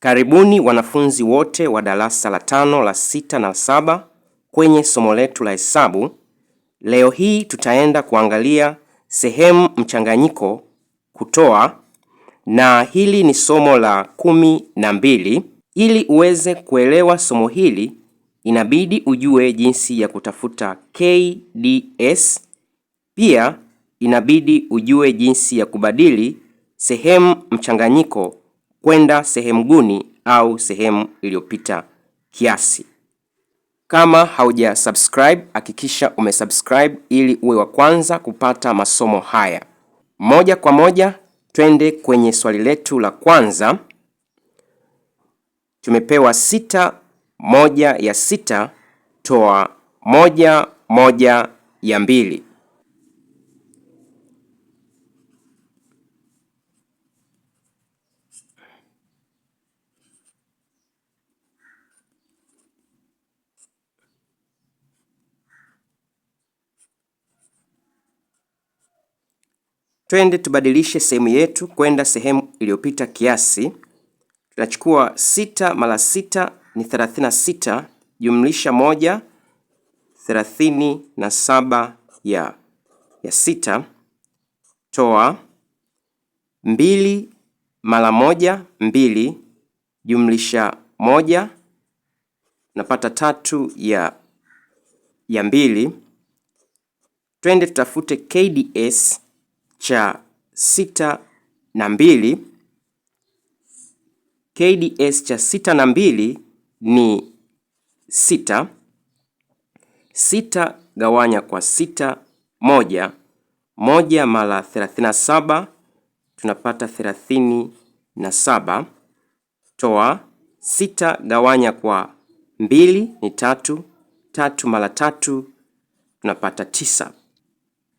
Karibuni wanafunzi wote wa darasa la 5, la 6 na la 7 kwenye somo letu la hesabu. Leo hii tutaenda kuangalia sehemu mchanganyiko kutoa, na hili ni somo la 12. Ili uweze kuelewa somo hili, inabidi ujue jinsi ya kutafuta KDS. Pia inabidi ujue jinsi ya kubadili sehemu mchanganyiko kwenda sehemu guni au sehemu iliyopita kiasi. Kama hauja subscribe, hakikisha umesubscribe ili uwe wa kwanza kupata masomo haya. Moja kwa moja twende kwenye swali letu la kwanza. Tumepewa 6 moja ya 6 toa 1 moja ya 2. Twende tubadilishe sehemu yetu kwenda sehemu iliyopita kiasi. Tunachukua 6 mara 6 ni 36 jumlisha 1 37 ya 6 toa 2 mara 1 2 jumlisha 1 napata 3 ya 2. Twende tutafute KDS cha 6 na 2. KDS cha 6 na 2 ni 6. 6 gawanya kwa 6 1. 1 mara 37 tunapata 37. Toa 6 gawanya kwa 2 ni 3. 3 mara 3 tunapata 9.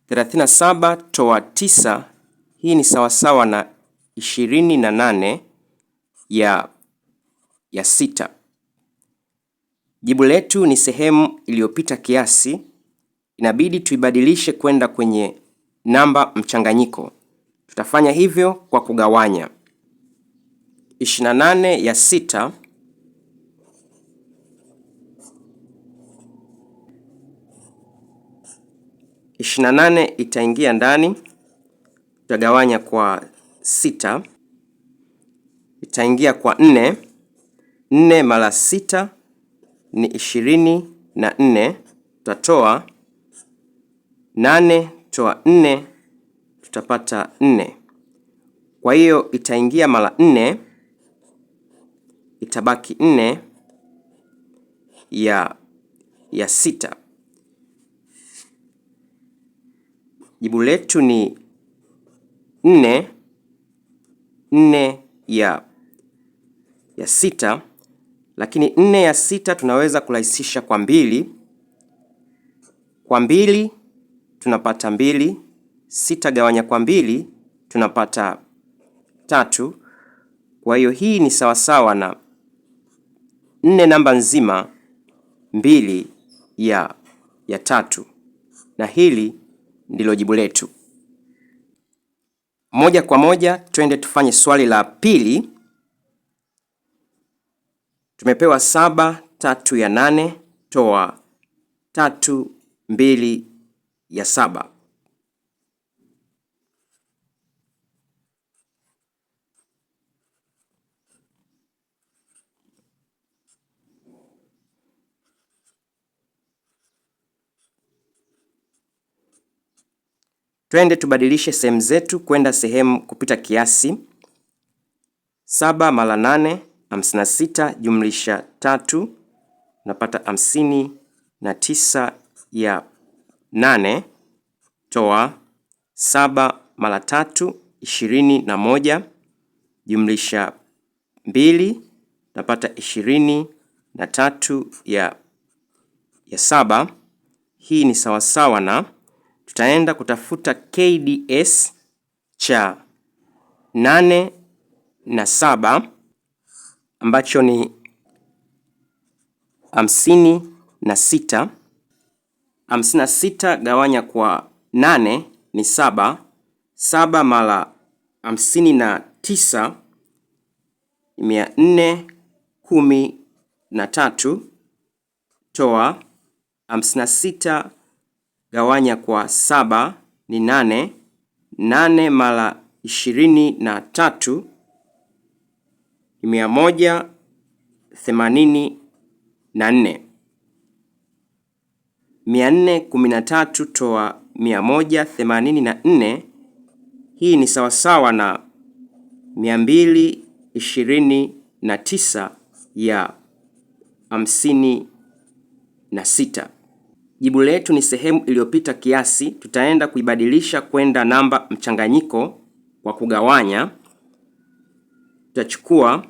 37 toa 9, hii ni sawasawa na 28 ya 6. Jibu letu ni sehemu iliyopita kiasi. Inabidi tuibadilishe kwenda kwenye namba mchanganyiko. Tutafanya hivyo kwa kugawanya. 28 ya 6 28 itaingia ndani, tutagawanya kwa 6, itaingia kwa 4. 4 mara 6 ni 24, tutatoa 8 toa 4 tutapata 4. Kwa hiyo itaingia mara 4, itabaki 4 ya 6. Jibu letu ni 4 ya 6, lakini 4 ya 6 tunaweza kurahisisha kwa 2. Kwa 2 tunapata 2. 6 gawanya kwa 2 tunapata 3. Kwa hiyo hii ni sawasawa na 4 namba nzima 2 ya 3, na hili ndilo jibu letu. Moja kwa moja twende tufanye swali la pili. Tumepewa 7 3 ya 8 toa 3 2 ya 7. Twende tubadilishe sehemu zetu kwenda sehemu kupita kiasi. 7 mara 8 56 jumlisha 3 napata 59 ya 8 toa 7 mara 3 21 jumlisha 2 napata 23 ya 7. Hii ni sawasawa na, tutaenda kutafuta KDS cha 8 na 7 ambacho ni 56. 56 gawanya kwa 8 ni 7. 7 mara 59 413 toa 56 gawanya kwa 7 ni 8. 8 mara 23 ni 184. 413 toa 184, hii ni sawasawa na 229 ya 56. Jibu letu ni sehemu iliyopita kiasi. Tutaenda kuibadilisha kwenda namba mchanganyiko kwa kugawanya. Tutachukua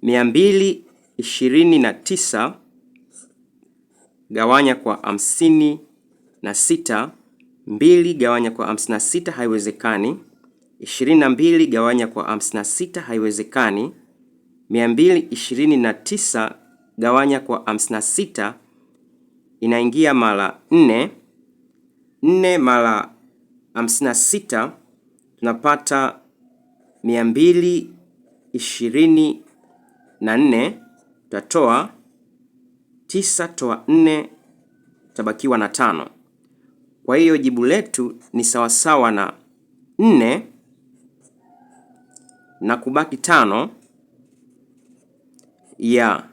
229 gawanya kwa 56. 2 gawanya kwa 56 haiwezekani. 22 gawanya kwa 56 haiwezekani. 229 gawanya kwa 56 inaingia mara 4. 4 mara 56 tunapata 224. Tutatoa 9 toa 4, tabakiwa na 5. Kwa hiyo jibu letu ni sawasawa na 4 na kubaki 5 ya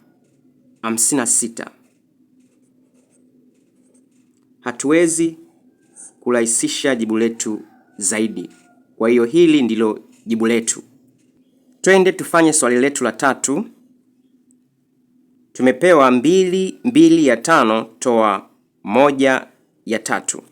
56. Hatuwezi kurahisisha jibu letu zaidi. Kwa hiyo hili ndilo jibu letu. Twende tufanye swali letu la 3. Tumepewa 2 ya 5 toa 1 ya 3.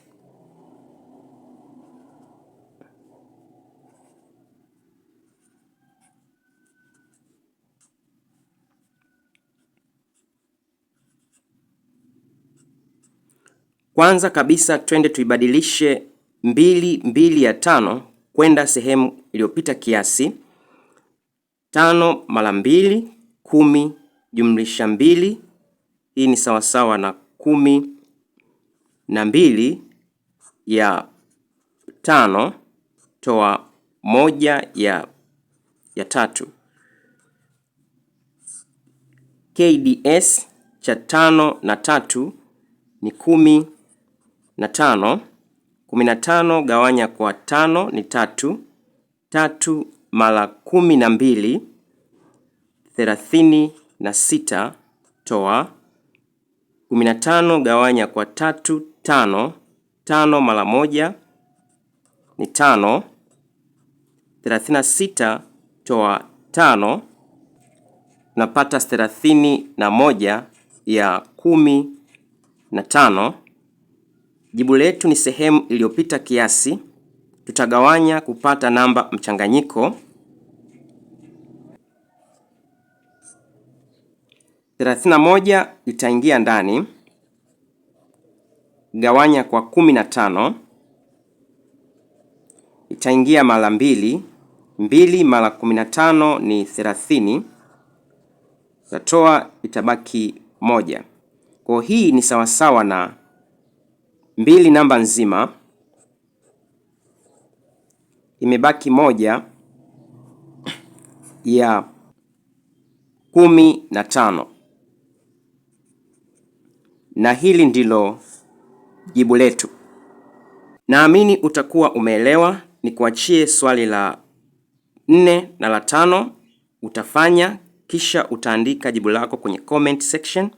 Kwanza kabisa twende tuibadilishe 2 ya 5 kwenda sehemu iliyopita kiasi. 5 mara 2 10 jumlisha 2, hii ni sawasawa na 12 ya 5 toa 1 ya 3. KDS cha 5 na 3 ni 15. 15 gawanya kwa 5 ni 3. 3 mara 12 36 toa 15 gawanya kwa 3 5. 5 mara 1 ni 5. 36 toa 5 napata 31 ya 15. Jibu letu ni sehemu iliyopita kiasi. Tutagawanya kupata namba mchanganyiko. 31 itaingia ndani. Gawanya kwa 15. Itaingia mara 2. 2 mara 15 ni 30. Tatoa itabaki 1. Kwa hii ni sawasawa na 2 namba nzima. Imebaki 1 ya 15. Na hili ndilo jibu letu. Naamini utakuwa umeelewa. Nikuachie swali la 4 na la 5. Utafanya kisha utaandika jibu lako kwenye comment section.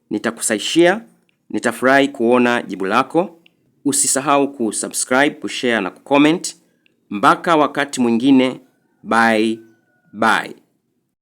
Nitakusahishia. Nitafurahi kuona jibu lako. Usisahau kusubscribe, kushare na kucomment. Mpaka wakati mwingine. Bye bye.